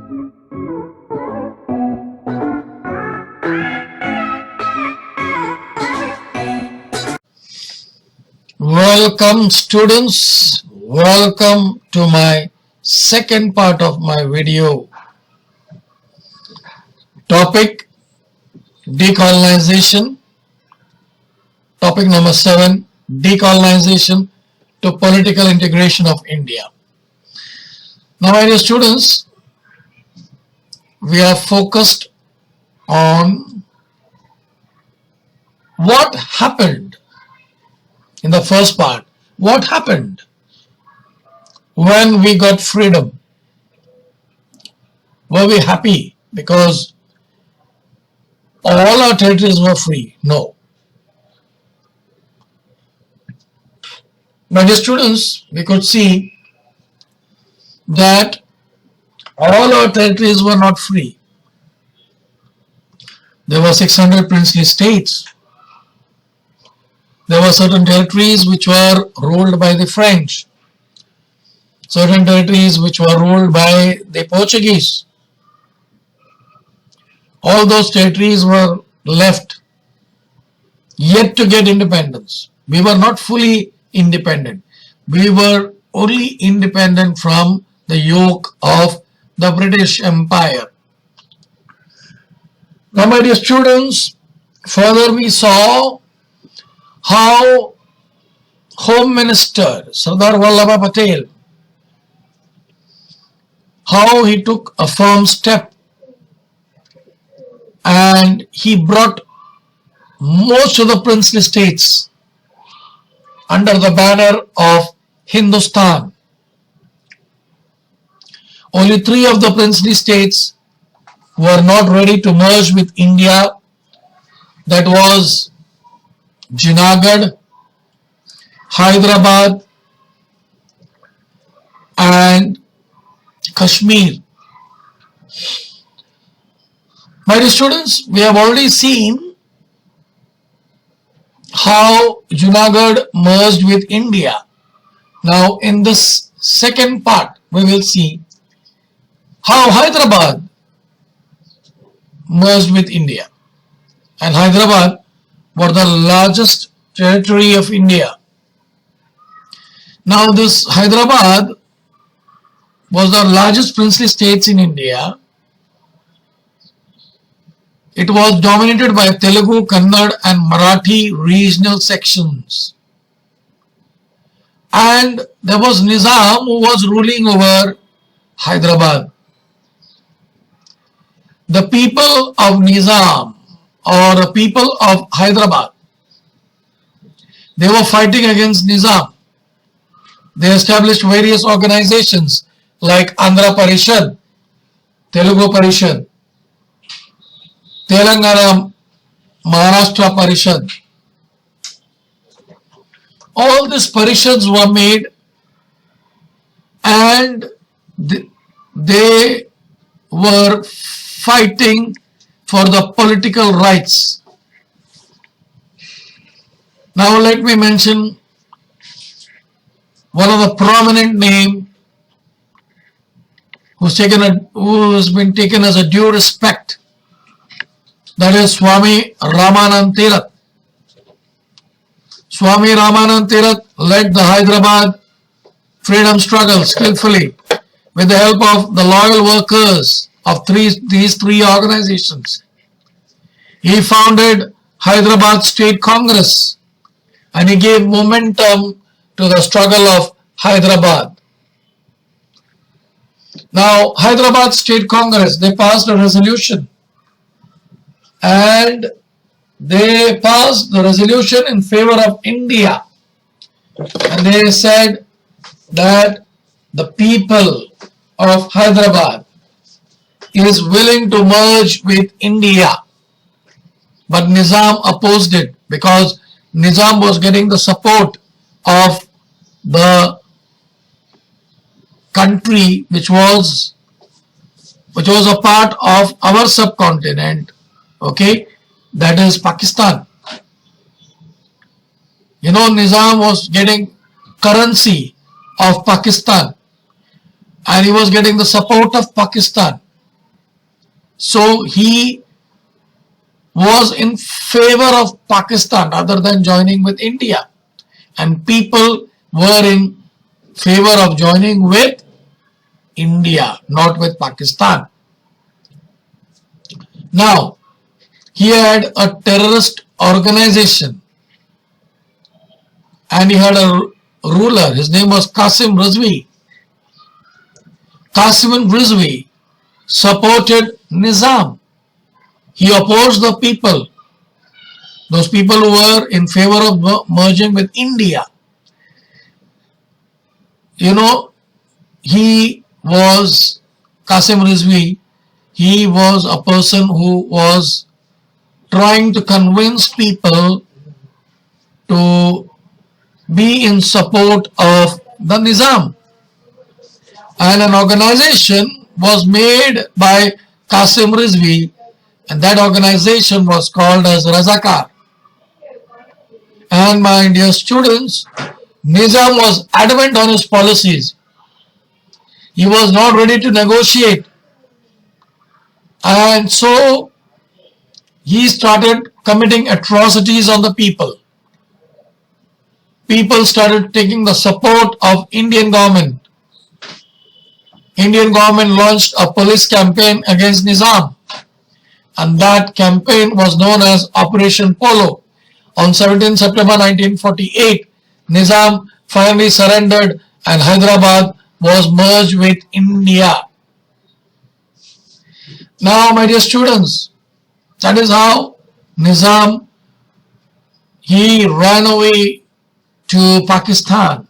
Welcome students, welcome to my second part of my video. Topic decolonization. Topic number 7, decolonization to political integration of India. Now my dear students, we are focused on what happened in the first part. What happened when we got freedom? Were we happy because all our territories were free? No. My dear students, we could see that all our territories were not free. There were 600 princely states. There were certain territories which were ruled by the French, certain territories which were ruled by the Portuguese. All those territories were left yet to get independence. We were not fully independent. We were only independent from the yoke of the British Empire. Now, my dear students, further we saw how Home Minister Sardar Vallabhbhai Patel, how he took a firm step and he brought most of the princely states under the banner of Hindustan. Only 3 of the princely states were not ready to merge with India. That was Junagadh, Hyderabad and Kashmir. My dear students, we have already seen how Junagadh merged with India. Now in this second part, we will see how Hyderabad merged with India. And Hyderabad were the largest territory of India. Now this Hyderabad was the largest princely states in India. It was dominated by Telugu, Kannada and Marathi regional sections. And there was Nizam who was ruling over Hyderabad. The people of Nizam or the people of Hyderabad, they were fighting against Nizam. They established various organizations like Andhra Parishad, Telugu Parishad, Telangana Maharashtra Parishad. All these parishads were made and they were fighting for the political rights. Now let me mention one of the prominent name who's been taken as a due respect. That is Swami Ramanand Tirath. Swami Ramanand Tirath led the Hyderabad freedom struggle skillfully with the help of the loyal workers of these three organizations. He founded Hyderabad State Congress and he gave momentum to the struggle of Hyderabad. Now, Hyderabad State Congress, they passed a resolution and they passed the resolution in favor of India. And they said that the people of Hyderabad is willing to merge with India. But Nizam opposed it because Nizam was getting the support of the country which was a part of our subcontinent, okay, that is Pakistan. You know, Nizam was getting currency of Pakistan and he was getting the support of Pakistan. So he was in favor of Pakistan rather than joining with India. And people were in favor of joining with India, not with Pakistan. Now, he had a terrorist organization and he had a ruler. His name was Qasim Rizvi. Qasim Rizvi supported Nizam. He opposed the people, those people who were in favor of merging with India. You know, he was, Qasim Rizvi, he was a person who was trying to convince people to be in support of the Nizam. And an organization was made by Qasim Rizvi, and that organization was called as Razakar. And my dear students, Nizam was adamant on his policies. He was not ready to negotiate. And so he started committing atrocities on the people. People started taking the support of Indian government. Indian government launched a police campaign against Nizam, and that campaign was known as Operation Polo. On 17 September 1948, Nizam finally surrendered and Hyderabad was merged with India. Now, my dear students, that is how Nizam, he ran away to Pakistan.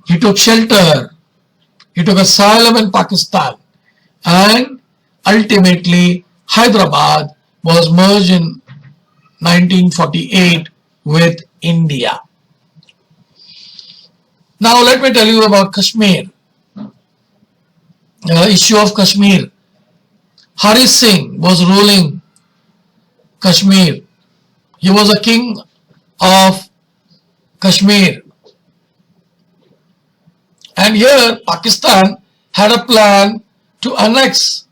He took shelter. He took asylum in Pakistan, and ultimately Hyderabad was merged in 1948 with India. Now let me tell you about Kashmir. The issue of Kashmir. Hari Singh was ruling Kashmir. He was a king of Kashmir. And here Pakistan had a plan to annex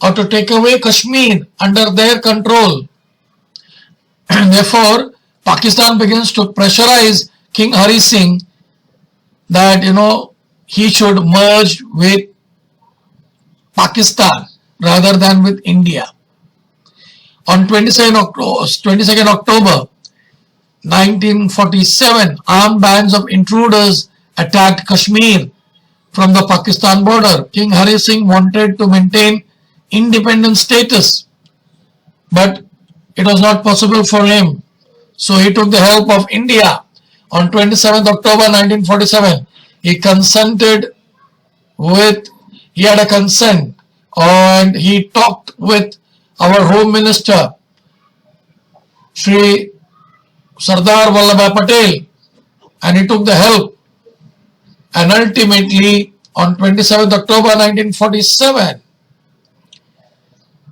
or to take away Kashmir under their control. And therefore, Pakistan begins to pressurize King Hari Singh that, he should merge with Pakistan rather than with India. On 22nd October 1947, armed bands of intruders attacked Kashmir from the Pakistan border. King Hari Singh wanted to maintain independent status, but it was not possible for him. So he took the help of India. On 27th October 1947, he had a consent, and he talked with our Home Minister, Shri Sardar Vallabhbhai Patel, and he took the help. And ultimately, on 27th October 1947,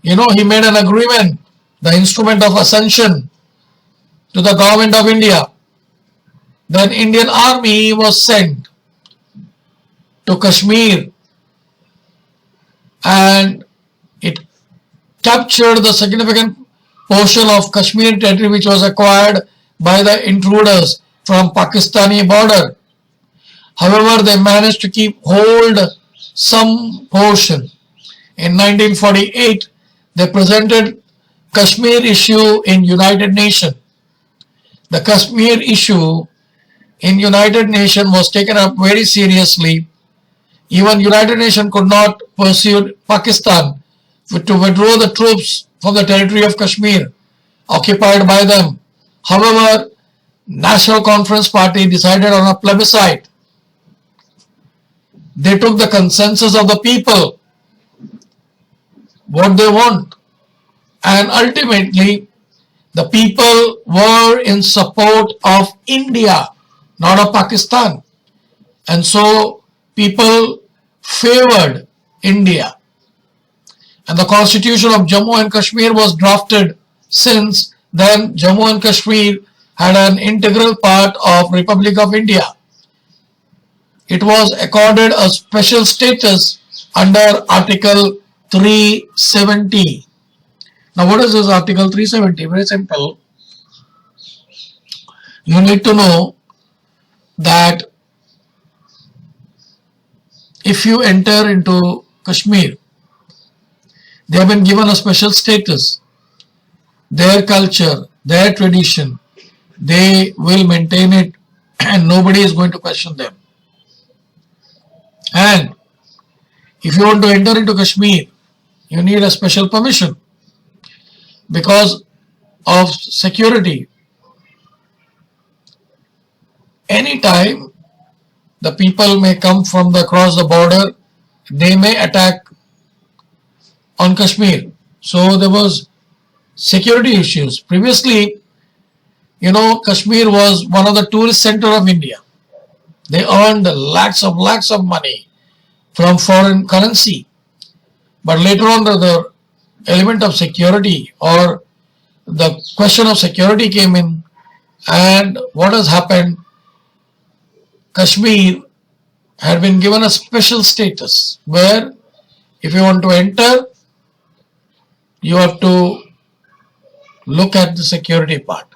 he made an agreement, the instrument of accession, to the government of India. Then Indian army was sent to Kashmir, and it captured the significant portion of Kashmir territory which was acquired by the intruders from Pakistani border. However, they managed to hold some portion. In 1948, they presented Kashmir issue in United Nations. The Kashmir issue in United Nations was taken up very seriously. Even United Nations could not pursue Pakistan to withdraw the troops from the territory of Kashmir occupied by them. However, National Conference Party decided on a plebiscite. They took the consensus of the people, what they want, and ultimately the people were in support of India, not of Pakistan. And so people favored India. And the constitution of Jammu and Kashmir was drafted. Since then, Jammu and Kashmir had an integral part of Republic of India. It was accorded a special status under Article 370. Now what is this Article 370? Very simple. You need to know that if you enter into Kashmir, they have been given a special status. Their culture, their tradition, they will maintain it and nobody is going to question them. And if you want to enter into Kashmir, you need a special permission because of security. Anytime the people may come from across the border, they may attack on Kashmir. So there was security issues. Previously, Kashmir was one of the tourist center of India. They earned lakhs of money from foreign currency. But later on, the element of security or the question of security came in, and what has happened? Kashmir had been given a special status where if you want to enter, you have to look at the security part.